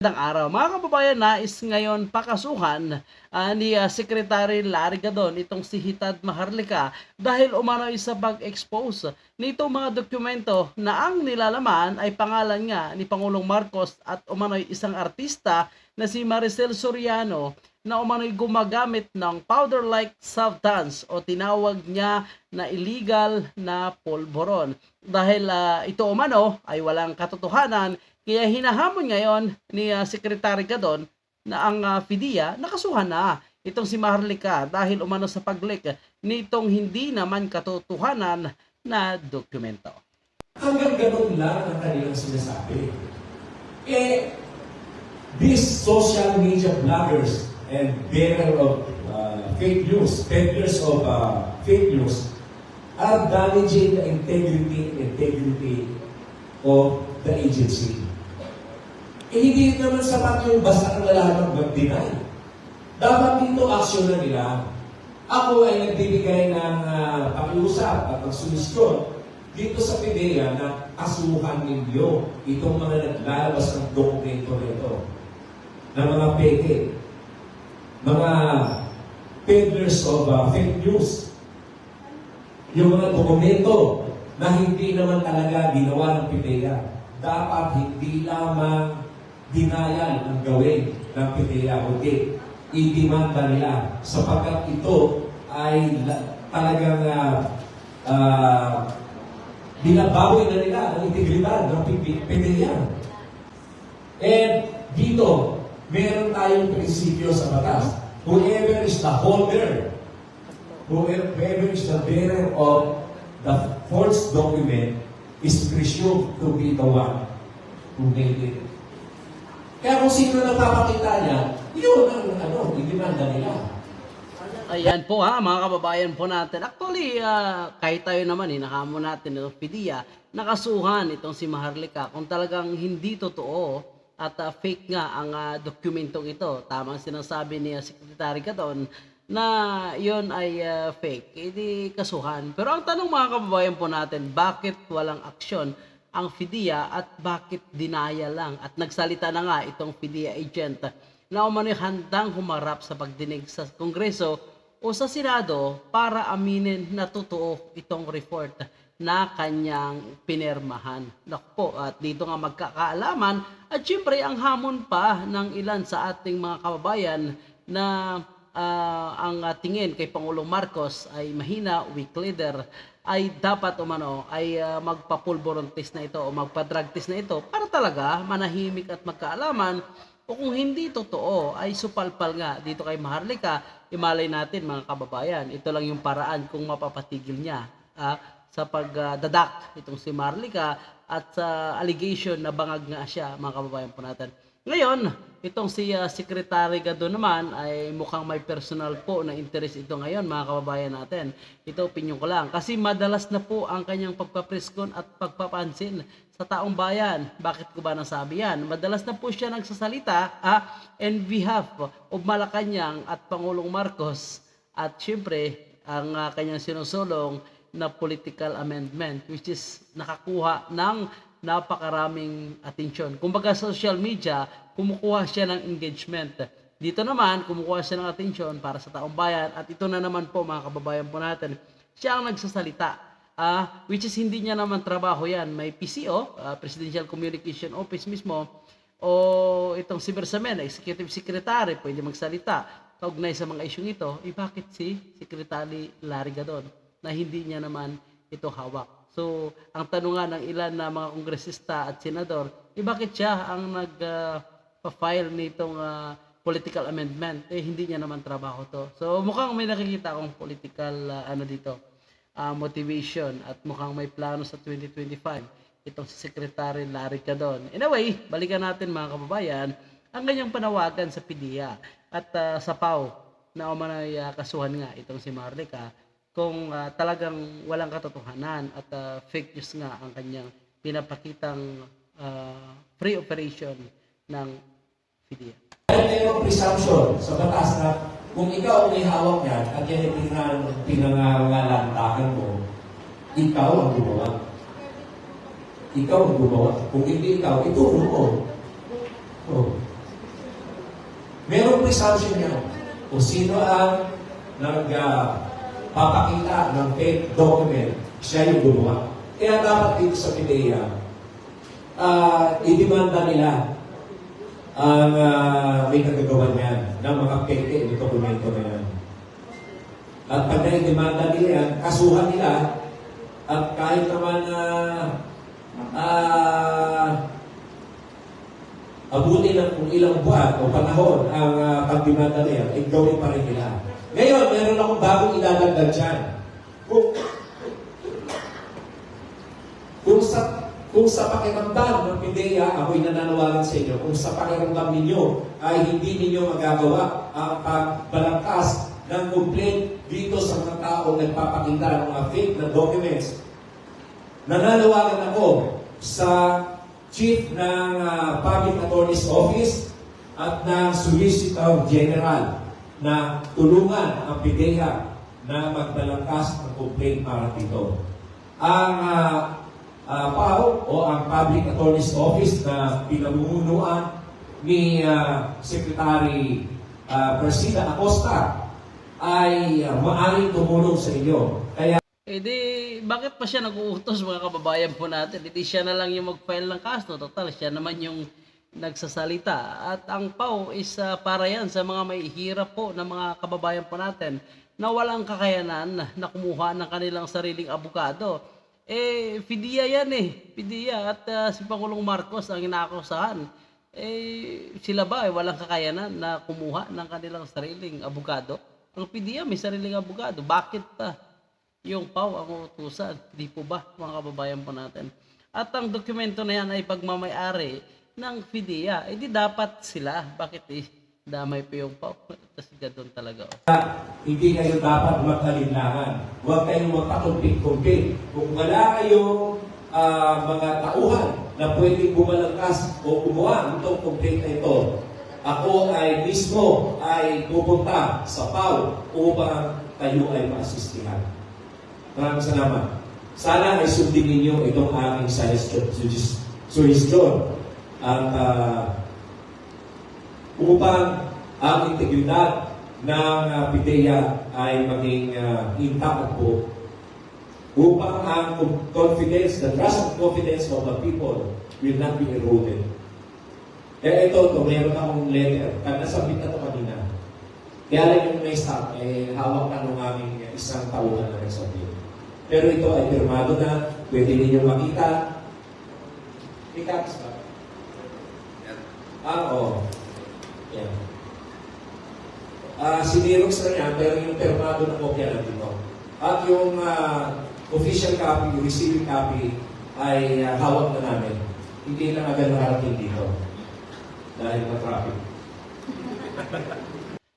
Magandang araw. Mga kababayan, nais ngayon pakasuhan ni Secretary Larry Gadon itong si Hitad Maharlika dahil umano'y sa pag-expose nitong mga dokumento na ang nilalaman ay pangalan nga ni Pangulong Marcos at umano'y isang artista na si Maricel Soriano na umano'y gumagamit ng powder-like substance o tinawag niya na illegal na polvoron. Dahil ito umano ay walang katotohanan, kaya hinahamon ngayon ni Secretary Gadon na ang PIDEA nakasuhan na itong si Maharlika dahil umano sa pag-leak nitong hindi naman katotohanan na dokumento. Hanggang ganun lang ang kanilang sinasabi. These social media bloggers and bearer of fake news, peddlers of fake news, are damaging the integrity of the agency. Hindi naman sapat yung basta ang lalaman mag-deny. Dapat dito aksyon na nila. Ako ay nagbibigay ng pakiusap at pagsumisyon dito sa PIDEA na kasuhan ninyo itong mga naglalabas ng dokumento nito na mga peke, mga peddlers of fake news, yung mga dokumento na hindi naman talaga ginawa ng PIDEA. Dapat hindi lamang denial ang gawin ng PIDEA, kundi i-demanda nila sapagkat ito ay talagang binabawi na nila ang integridad ng PIDEA. And dito, meron tayong prinsipyo sa batas. Whoever is the holder, whoever is the bearer of the forged document is presumed to be the one who made it. Kaya kung sino nagpapakita niya, yun ang i-demanda nila. Ayan po mga kababayan po natin. Actually, kahit tayo naman nakamon natin itong PIDEA, nakasuhan itong si Maharlika kung talagang hindi totoo at fake nga ang dokumentong ito. Tamang sinasabi ni Secretary Gadon na yun ay fake, hindi kasuhan. Pero ang tanong mga kababayan po natin, bakit walang aksyon ang PIDEA at bakit dinaya lang? At nagsalita na nga itong PIDEA agent na umano'y handang humarap sa pagdinig sa Kongreso o sa Senado para aminin na totoo itong report na kanyang pinirmahan. Naku po, at dito nga magkakaalaman at syempre ang hamon pa ng ilan sa ating mga kababayan na ang tingin kay Pangulong Marcos ay mahina, weak leader, ay dapat ay magpa-pulburon test na ito o magpa-drug test na ito para talaga manahimik at magkaalaman. O kung hindi totoo ay supalpal nga dito kay Maharlika, imalay natin mga kababayan, ito lang yung paraan kung mapapatigil niya sa pagdadak itong si Maharlika at sa allegation na bangag nga siya mga kababayan po natin. Ngayon, itong si Secretary Gadon naman ay mukhang may personal po na interest ito ngayon mga kababayan natin. Ito opinion ko lang kasi madalas na po ang kanyang pagpapreskon at pagpapansin sa taong bayan. Bakit ko ba nasabi yan? Madalas na po siya nagsasalita in behalf of Malacanang at Pangulong Marcos at syempre ang kanyang sinusulong na political amendment which is nakakuha ng napakaraming atensyon. Kumbaga social media, kumukuha siya ng engagement. Dito naman, kumukuha siya ng atensyon para sa taong bayan at ito na naman po mga kababayan po natin, siya ang nagsasalita. Which is hindi niya naman trabaho yan. May PCO, Presidential Communication Office mismo, o itong si Bersamen, Executive Secretary, pwede magsalita kaugnay sa mga isyong ito. Bakit si Secretary Larry Gadon na hindi niya naman ito hawak? So, ang tanong nga ng ilan na mga kongresista at senador, bakit siya ang nag-file nitong political amendment? Hindi niya naman trabaho to. So, mukhang may nakikita akong political motivation at mukhang may plano sa 2025 itong si Secretary Larry Gadon. Anyway, balikan natin mga kababayan ang kanyang panawagan sa PIDEA at sa PAO na umanay kasuhan nga itong si Maharlika kung talagang walang katotohanan at fake news nga ang kanyang pinapakitang free operation ng PIDEA. Mayroong presumption sa batas na kung ikaw ang may hawak yan at yan ang pinangalantakan mo, ikaw ang gumawa. Ikaw ang gumawa. Kung hindi ikaw, ituro mo. Oh. presumption niya kung sino ang nagpapakita ng fake document, siya yung gumawa. Kaya dapat dito sa PIDEA, idemanda nila ang may nagagawa niyan ng mga fake na dokumento na yan. At pag na-demanda nila yan, kasuhan nila, at kahit naman abutin ng kung ilang buwan o panahon ang pagdemanda na yan, ay gawin pa rin nila. Ngayon, meron akong bagong idadagdag dyan. Kung sa pakiramdam ng PIDEA, ako'y nananawagan sa inyo, kung sa pakiramdam ninyo ay hindi ninyo magagawa ang pagbalangkas ng complaint dito sa mga taong nagpapakita ng mga fake na documents, nananawagan ako sa Chief ng Public Attorney's Office at ng Solicitor General na tulungan ang PIDEA na magbalangkas ng complaint para dito. Ang PAO o ang Public Attorney's Office na pinamumunuan ni Secretary Persida Acosta ay maaaring tumulong sa inyo. Kaya Bakit pa siya nag-uutos mga kababayan po natin? Hindi siya na lang yung mag-file ng kaso. Total, siya naman yung nagsasalita. At ang PAO is para yan sa mga may hirap po ng mga kababayan po natin na walang kakayanan na kumuha ng kanilang sariling abogado. PIDEA yan PIDEA at si Pangulong Marcos ang inaakusahan. Sila ba ay walang kakayanan na kumuha ng kanilang sariling abogado? Ang PIDEA may sariling abogado. Bakit pa yung PAO ang uutusan? Di po ba mga kababayan po natin? At ang dokumento na yan ay pagmamayari ng PIDEA. Di dapat sila. Bakit damay pa yung PAO? Kasi ganoon talaga. Hindi kayo dapat mag-alinlangan. Huwag kayong magpakumpit-kumpit. Kung wala kayong mga tauhan na pwedeng bumalangkas o gumawa itong complaint na ito, ako ay mismo ay pupunta sa PAO upang kayo ay maasistihan. Maraming salamat. Sana ay sundin ninyo itong aking suggestion at upang ang integridad ng PIDEA ay maging intact po, upang ang confidence, the trust and confidence of the people will not be eroded. Kaya ito, meron akong letter. Nasabit na ito kanina. Kaya lang yung may stop, hawak na nung aming isang tauhan na nagsabi. Pero ito ay pirmado na, pwede ninyong makita. Ikaps ba? Oo. Yan. Sinirox na yan, pero yung pirmado na kopya na dito. At yung official copy, yung receiving copy, ay hawak na namin. Hindi lang agad nakarating dito. Dahil na traffic.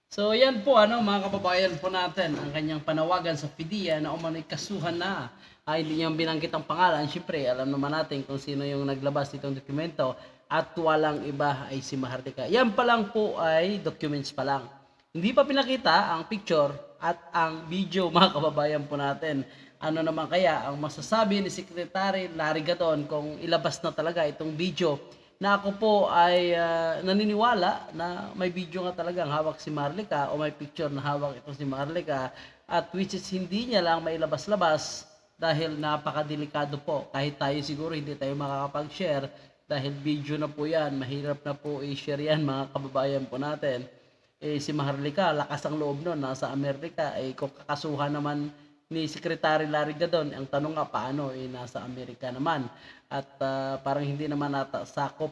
So yan po mga kababayan po natin ang kanyang panawagan sa PIDEA na umano'y kasuhan na. Hindi niyang binanggit ang pangalan. Siyempre alam naman natin kung sino yung naglabas nitong dokumento at walang iba ay si Maharlika. Yan pa lang po ay documents pa lang. Hindi pa pinakita ang picture at ang video mga kababayan po natin. Ano naman kaya ang masasabi ni Secretary Larry Gadon kung ilabas na talaga itong video na ako po ay naniniwala na may video nga talagang hawak si Maharlika o may picture na hawak ito si Maharlika at which is hindi niya lang mailabas-labas dahil napakadelikado po. Kahit tayo siguro hindi tayo makakapag-share dahil video na po yan, mahirap na po i-share yan mga kababayan po natin. Si Maharlika, lakas ang loob nun, nasa Amerika, kung kakasuhan naman ni Secretary Larry Gadon, ang tanong nga paano, nasa Amerika naman. At parang hindi naman sakop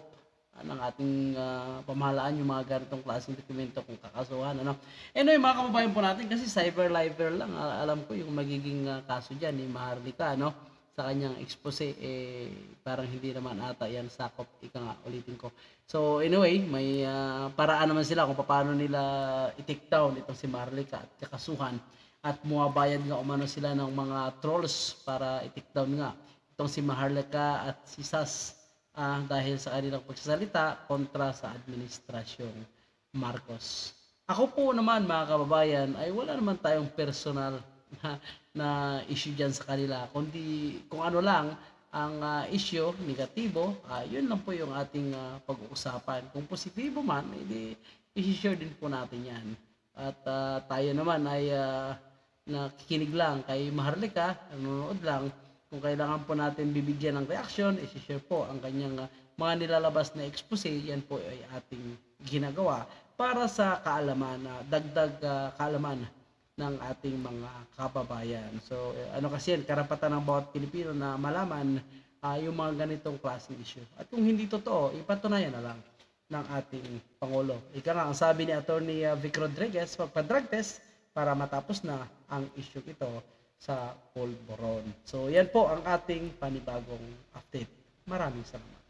ng ating pamahalaan yung mga ganitong klaseng dokumento kung kakasuhan. Anyway, mga kababayan po natin, kasi cyber-liver lang, alam ko yung magiging kaso dyan ni Maharlika, sa kanyang expose, parang hindi naman ata yan sakop, ika nga, ulitin ko. So anyway, may paraan naman sila kung paano nila i-take down itong si Maharlika at kakasuhan. At bumabayad nga umano sila ng mga trolls para i-take down nga itong si Maharlika at si Sas dahil sa kanilang pagsasalita kontra sa administrasyong Marcos. Ako po naman mga kababayan ay wala naman tayong personal na issue dyan sa kanila, kundi kung ano lang ang issue, negatibo, yun lang po yung ating pag-uusapan. Kung positibo man, edi i-share din po natin yan. At tayo naman ay nakikinig lang kay Maharlika, nanonood lang. Kung kailangan po natin bibigyan ng reaction, i-share po ang kanyang mga nilalabas na expose. Yan po ay ating ginagawa para sa kaalaman, dagdag kaalaman ng ating mga kababayan. So, ano kasi yan, karapatan ng bawat Pilipino na malaman yung mga ganitong klaseng issue. At kung hindi totoo, ipatunayan na lang ng ating Pangulo. Ika nga, ang sabi ni Attorney Vic Rodriguez, magpa-drug test para matapos na ang issue ito sa Polvoron. So, yan po ang ating panibagong update. Maraming salamat.